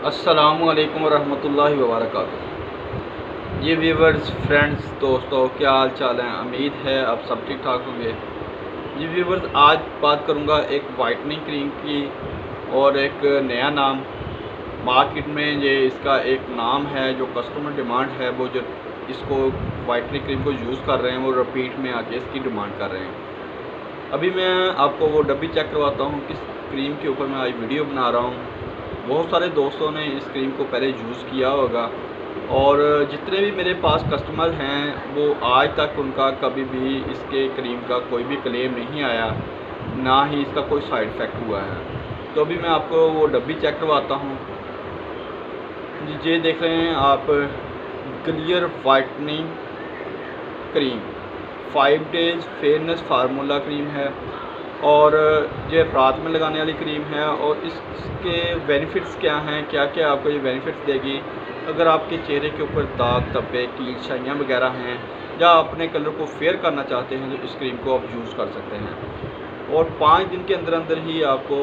अस्सलामुअलैकुम वरहमतुल्लाहि वबरकातुहू। ये व्यूवर्स, फ्रेंड्स, दोस्तों, क्या हाल चाल है। उम्मीद है आप सब ठीक ठाक होंगे। जी व्यूवर्स, आज बात करूँगा एक वाइटनिंग क्रीम की और एक नया नाम मार्केट में ये इसका एक नाम है जो कस्टमर डिमांड है। वो जो इसको वाइटनिंग क्रीम को यूज़ कर रहे हैं वो रिपीट में आके इसकी डिमांड कर रहे हैं। अभी मैं आपको वो डब्बी चेक करवाता हूँ किस क्रीम के ऊपर मैं आज वीडियो बना रहा हूँ। बहुत सारे दोस्तों ने इस क्रीम को पहले यूज़ किया होगा और जितने भी मेरे पास कस्टमर हैं वो आज तक उनका कभी भी इसके क्रीम का कोई भी क्लेम नहीं आया, ना ही इसका कोई साइड इफ़ेक्ट हुआ है। तो अभी मैं आपको वो डब्बी चेक करवाता हूँ। ये देख रहे हैं आप, clear whitening cream 5 days fairness formula cream है और ये रात में लगाने वाली क्रीम है। और इसके बेनिफिट्स क्या हैं, क्या क्या आपको ये बेनिफिट्स देगी। अगर आपके चेहरे के ऊपर दाग धब्बे कील शाइयाँ वगैरह हैं या अपने कलर को फेयर करना चाहते हैं तो इस क्रीम को आप यूज़ कर सकते हैं। और 5 दिन के अंदर अंदर ही आपको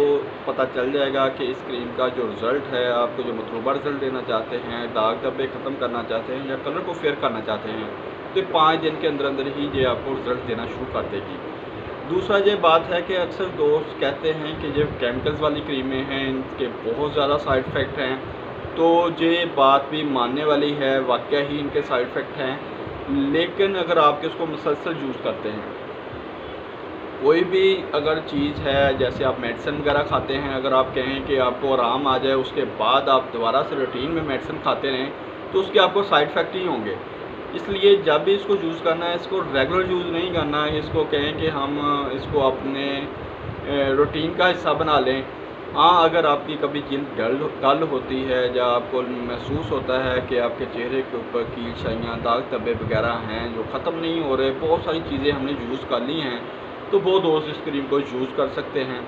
पता चल जाएगा कि इस क्रीम का जो रिज़ल्ट है, आपको जो मतलूबा रिज़ल्ट देना चाहते हैं, दाग धब्बे ख़त्म करना चाहते हैं या कलर को फेयर करना चाहते हैं, तो 5 दिन के अंदर अंदर ही ये आपको रिज़ल्ट देना शुरू कर देगी। दूसरा ये बात है कि अक्सर दोस्त कहते हैं कि जो केमिकल्स वाली क्रीमें हैं इनके बहुत ज़्यादा साइड इफ़ेक्ट हैं, तो ये बात भी मानने वाली है, वाकई ही इनके साइड इफ़ेक्ट हैं। लेकिन अगर आप इसको मुसलसल यूज़ करते हैं, कोई भी अगर चीज़ है, जैसे आप मेडिसिन वगैरह खाते हैं, अगर आप कहें कि आपको आराम आ जाए उसके बाद आप दोबारा से रूटीन में मेडिसिन खाते रहें तो उसके आपको साइड इफ़ेक्ट ही होंगे। इसलिए जब भी इसको यूज़ करना है, इसको रेगुलर यूज़ नहीं करना है। इसको कहें कि हम इसको अपने रूटीन का हिस्सा बना लें। हाँ, अगर आपकी कभी जिल्द डल होती है या आपको महसूस होता है कि आपके चेहरे के ऊपर कील शाइयाँ दाग धब्बे वगैरह हैं जो ख़त्म नहीं हो रहे, बहुत सारी चीज़ें हमने यूज़ कर ली हैं, तो वो दोस्त इस क्रीम को यूज़ कर सकते हैं।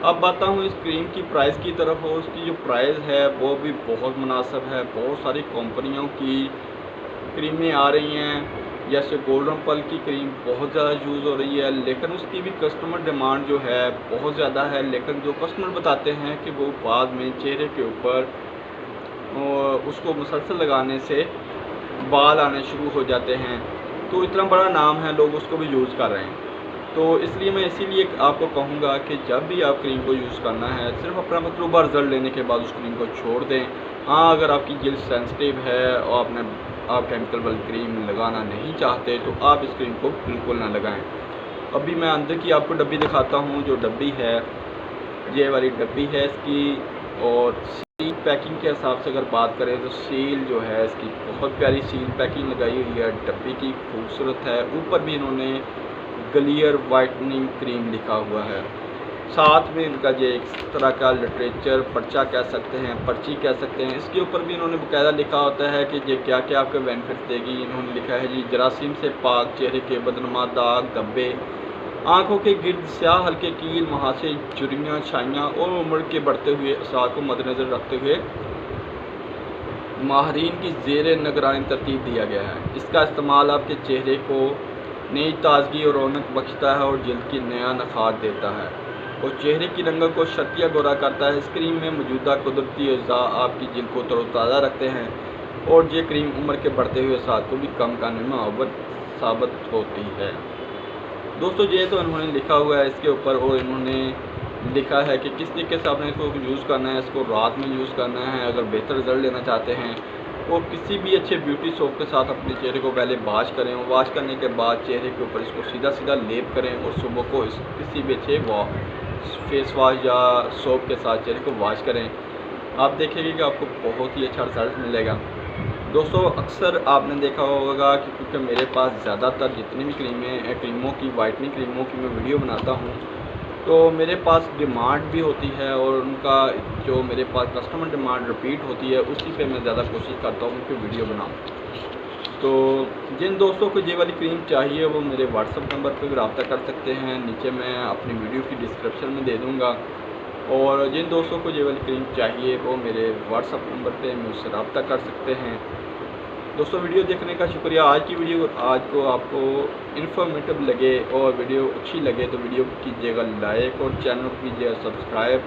अब आता हूँ इस क्रीम की प्राइस की तरफ। और उसकी जो प्राइस है वो भी बहुत मुनासिब है। बहुत सारी कंपनियों की क्रीमें आ रही हैं, जैसे गोल्डन पल की क्रीम बहुत ज़्यादा यूज़ हो रही है, लेकिन उसकी भी कस्टमर डिमांड जो है बहुत ज़्यादा है। लेकिन जो कस्टमर बताते हैं कि वो बाद में चेहरे के ऊपर उसको मुसलसल लगाने से बाल आने शुरू हो जाते हैं। तो इतना बड़ा नाम है, लोग उसको भी यूज़ कर रहे हैं। तो इसलिए मैं इसीलिए आपको कहूँगा कि जब भी आप क्रीम को यूज़ करना है, सिर्फ अपना मतलूबा रिज़ल्ट लेने के बाद उस क्रीम को छोड़ दें। हाँ, अगर आपकी जिल्द सेंसिटिव है और आप केमिकल वाली क्रीम लगाना नहीं चाहते तो आप इस क्रीम को बिल्कुल ना लगाएं। अभी मैं अंदर की आपको डब्बी दिखाता हूँ। जो डब्बी है, ये वाली डब्बी है इसकी। और सील पैकिंग के हिसाब से अगर बात करें तो सील जो है इसकी बहुत प्यारी सील पैकिंग लगाई हुई है, डब्बी की खूबसूरत है। ऊपर भी इन्होंने क्लियर वाइटनिंग क्रीम लिखा हुआ है। साथ में इनका ये एक तरह का लिटरेचर पर्चा कह सकते हैं, पर्ची कह सकते हैं, इसके ऊपर भी इन्होंने बाकायदा लिखा होता है कि ये क्या क्या आपको बेनिफिट देगी। इन्होंने लिखा है जी, जरासीम से पाक चेहरे के बदनुमा दाग धब्बे, आँखों के गिर्द स्याह हल्के कील मुहासे झुर्रियाँ छाइयाँ और उम्र के बढ़ते हुए असर को मद्देनज़र रखते हुए माहरीन की ज़ेर निगरानी तरतीब दिया गया है। इसका इस्तेमाल आपके चेहरे को नई ताजगी और रौनक बख्शता है और जल्द की नया नखार देता है और चेहरे की रंगत को शर्तिया गोरा करता है। इस क्रीम में मौजूदा कुदरती अज़ा आपकी जल्द को तरोताज़ा रखते हैं और ये क्रीम उम्र के बढ़ते हुए साथ को भी कम करने में मुआवन साबित होती है। दोस्तों, ये तो इन्होंने लिखा हुआ है इसके ऊपर, और इन्होंने लिखा है कि किस तरीके से आपने इसको यूज़ करना है। इसको रात में यूज़ करना है अगर बेहतर रिज़ल्ट लेना चाहते हैं। और किसी भी अच्छे ब्यूटी सोप के साथ अपने चेहरे को पहले वॉश करें और वॉश करने के बाद चेहरे के ऊपर इसको सीधा सीधा लेप करें और सुबह को किसी भी अच्छे फेस वॉश या सोप के साथ चेहरे को वॉश करें। आप देखेंगे कि आपको बहुत ही अच्छा रिज़ल्ट मिलेगा। दोस्तों, अक्सर आपने देखा होगा कि क्योंकि मेरे पास ज़्यादातर जितनी भी क्रीमों की वाइटनिंग क्रीमों की मैं वीडियो बनाता हूँ, तो मेरे पास डिमांड भी होती है और उनका जो मेरे पास कस्टमर डिमांड रिपीट होती है उसी पे मैं ज़्यादा कोशिश करता हूँ कि वीडियो बनाऊँ। तो जिन दोस्तों को ये वाली क्रीम चाहिए वो मेरे व्हाट्सअप नंबर पर भी रब्ता कर सकते हैं, नीचे मैं अपनी वीडियो की डिस्क्रिप्शन में दे दूँगा। और जिन दोस्तों को ये वाली क्रीम चाहिए वो मेरे व्हाट्सअप नंबर पे मुझसे रब्ता कर सकते हैं। दोस्तों, वीडियो देखने का शुक्रिया। आज की वीडियो आज को आपको इन्फॉर्मेटिव लगे और वीडियो अच्छी लगे तो वीडियो कीजिएगा लाइक और चैनल कीजिएगा सब्सक्राइब।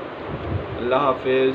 अल्लाह हाफिज़।